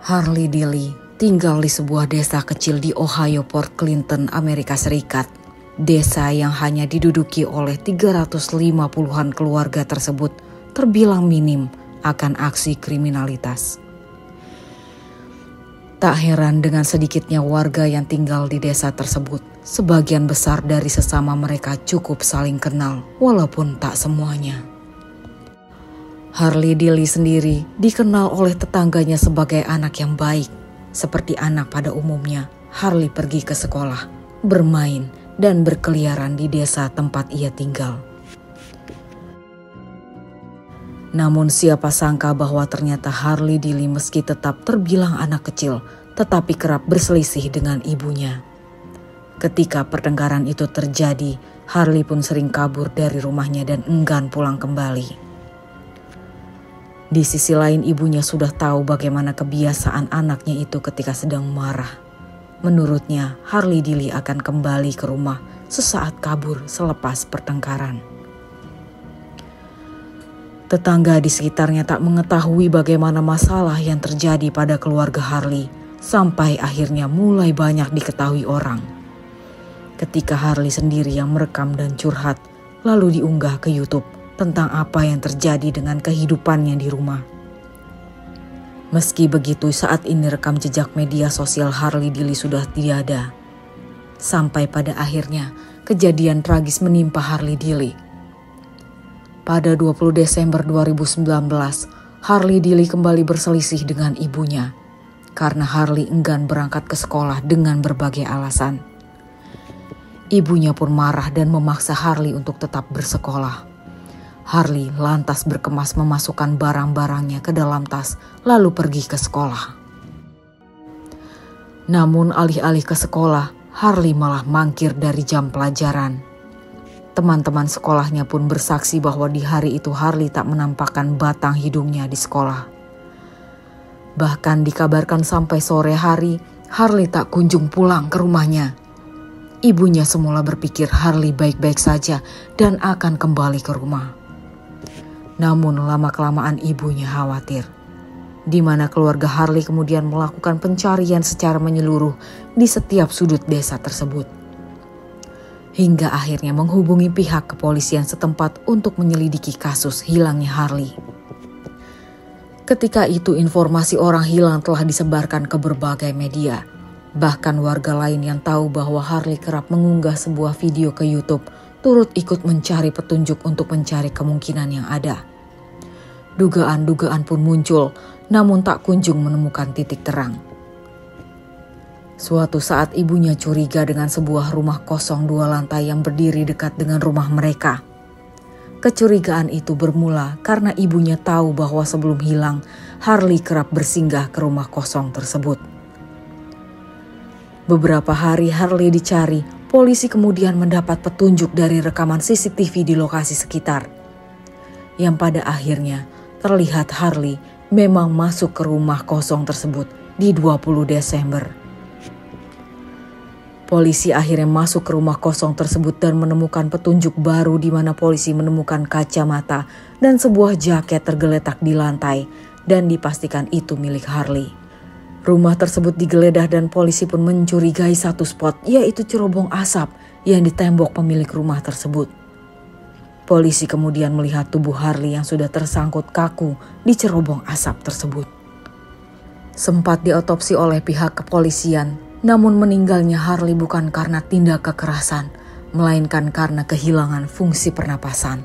Harlee Dilly tinggal di sebuah desa kecil di Ohio, Port Clinton, Amerika Serikat. Desa yang hanya diduduki oleh 350-an keluarga tersebut terbilang minim akan aksi kriminalitas. Tak heran dengan sedikitnya warga yang tinggal di desa tersebut, sebagian besar dari sesama mereka cukup saling kenal, walaupun tak semuanya. Harlee Dilly sendiri dikenal oleh tetangganya sebagai anak yang baik. Seperti anak pada umumnya, Harlee pergi ke sekolah, bermain, dan berkeliaran di desa tempat ia tinggal. Namun siapa sangka bahwa ternyata Harlee Dilly meski tetap terbilang anak kecil, tetapi kerap berselisih dengan ibunya. Ketika pertengkaran itu terjadi, Harlee pun sering kabur dari rumahnya dan enggan pulang kembali. Di sisi lain, ibunya sudah tahu bagaimana kebiasaan anaknya itu ketika sedang marah. Menurutnya, Harlee Dilly akan kembali ke rumah sesaat kabur selepas pertengkaran. Tetangga di sekitarnya tak mengetahui bagaimana masalah yang terjadi pada keluarga Harlee, sampai akhirnya mulai banyak diketahui orang. Ketika Harlee sendiri yang merekam dan curhat, lalu diunggah ke YouTube tentang apa yang terjadi dengan kehidupannya di rumah. Meski begitu, saat ini rekam jejak media sosial Harlee Dilly sudah tiada. Sampai pada akhirnya, kejadian tragis menimpa Harlee Dilly. Pada 20 Desember 2019, Harlee Dilly kembali berselisih dengan ibunya karena Harlee enggan berangkat ke sekolah dengan berbagai alasan. Ibunya pun marah dan memaksa Harlee untuk tetap bersekolah. Harlee lantas berkemas memasukkan barang-barangnya ke dalam tas lalu pergi ke sekolah. Namun alih-alih ke sekolah, Harlee malah mangkir dari jam pelajaran. Teman-teman sekolahnya pun bersaksi bahwa di hari itu Harlee tak menampakkan batang hidungnya di sekolah. Bahkan dikabarkan sampai sore hari, Harlee tak kunjung pulang ke rumahnya. Ibunya semula berpikir Harlee baik-baik saja dan akan kembali ke rumah. Namun lama-kelamaan ibunya khawatir, di mana keluarga Harlee kemudian melakukan pencarian secara menyeluruh di setiap sudut desa tersebut. Hingga akhirnya menghubungi pihak kepolisian setempat untuk menyelidiki kasus hilangnya Harlee. Ketika itu informasi orang hilang telah disebarkan ke berbagai media. Bahkan warga lain yang tahu bahwa Harlee kerap mengunggah sebuah video ke YouTube turut ikut mencari petunjuk untuk mencari kemungkinan yang ada. Dugaan-dugaan pun muncul, namun tak kunjung menemukan titik terang. Suatu saat ibunya curiga dengan sebuah rumah kosong 2 lantai yang berdiri dekat dengan rumah mereka. Kecurigaan itu bermula karena ibunya tahu bahwa sebelum hilang, Harlee kerap bersinggah ke rumah kosong tersebut. Beberapa hari Harlee dicari, polisi kemudian mendapat petunjuk dari rekaman CCTV di lokasi sekitar. Yang pada akhirnya terlihat Harlee memang masuk ke rumah kosong tersebut di 20 Desember. Polisi akhirnya masuk ke rumah kosong tersebut dan menemukan petunjuk baru di mana polisi menemukan kacamata dan sebuah jaket tergeletak di lantai dan dipastikan itu milik Harlee. Rumah tersebut digeledah dan polisi pun mencurigai satu spot, yaitu cerobong asap yang di tembok pemilik rumah tersebut. Polisi kemudian melihat tubuh Harlee yang sudah tersangkut kaku di cerobong asap tersebut. Sempat diotopsi oleh pihak kepolisian, namun meninggalnya Harlee bukan karena tindak kekerasan, melainkan karena kehilangan fungsi pernapasan.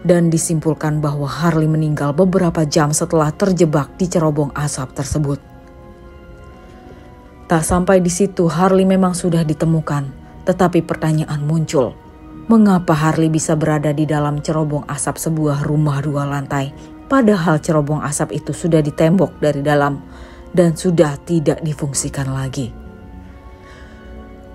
Dan disimpulkan bahwa Harlee meninggal beberapa jam setelah terjebak di cerobong asap tersebut. Tak sampai di situ, Harlee memang sudah ditemukan, tetapi pertanyaan muncul. Mengapa Harlee bisa berada di dalam cerobong asap sebuah rumah 2 lantai, padahal cerobong asap itu sudah ditembok dari dalam dan sudah tidak difungsikan lagi?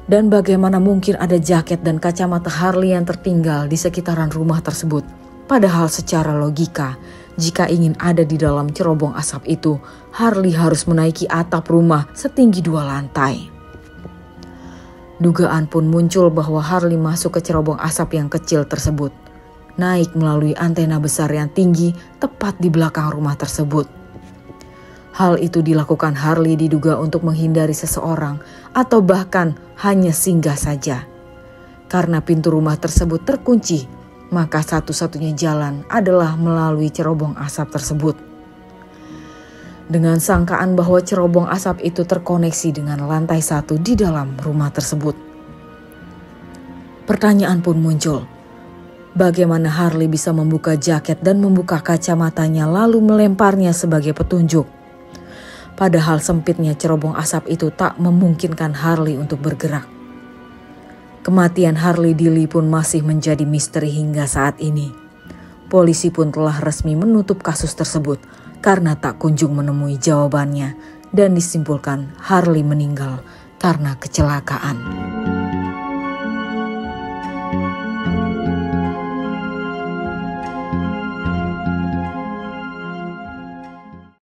Dan bagaimana mungkin ada jaket dan kacamata Harlee yang tertinggal di sekitaran rumah tersebut? Padahal secara logika, jika ingin ada di dalam cerobong asap itu, Harlee harus menaiki atap rumah setinggi 2 lantai. Dugaan pun muncul bahwa Harlee masuk ke cerobong asap yang kecil tersebut, naik melalui antena besar yang tinggi tepat di belakang rumah tersebut. Hal itu dilakukan Harley diduga untuk menghindari seseorang atau bahkan hanya singgah saja. Karena pintu rumah tersebut terkunci, maka satu-satunya jalan adalah melalui cerobong asap tersebut. Dengan sangkaan bahwa cerobong asap itu terkoneksi dengan lantai 1 di dalam rumah tersebut. Pertanyaan pun muncul. Bagaimana Harley bisa membuka jaket dan membuka kacamatanya lalu melemparnya sebagai petunjuk? Padahal sempitnya cerobong asap itu tak memungkinkan Harley untuk bergerak. Kematian Harley Dilley pun masih menjadi misteri hingga saat ini. Polisi pun telah resmi menutup kasus tersebut karena tak kunjung menemui jawabannya dan disimpulkan Harley meninggal karena kecelakaan.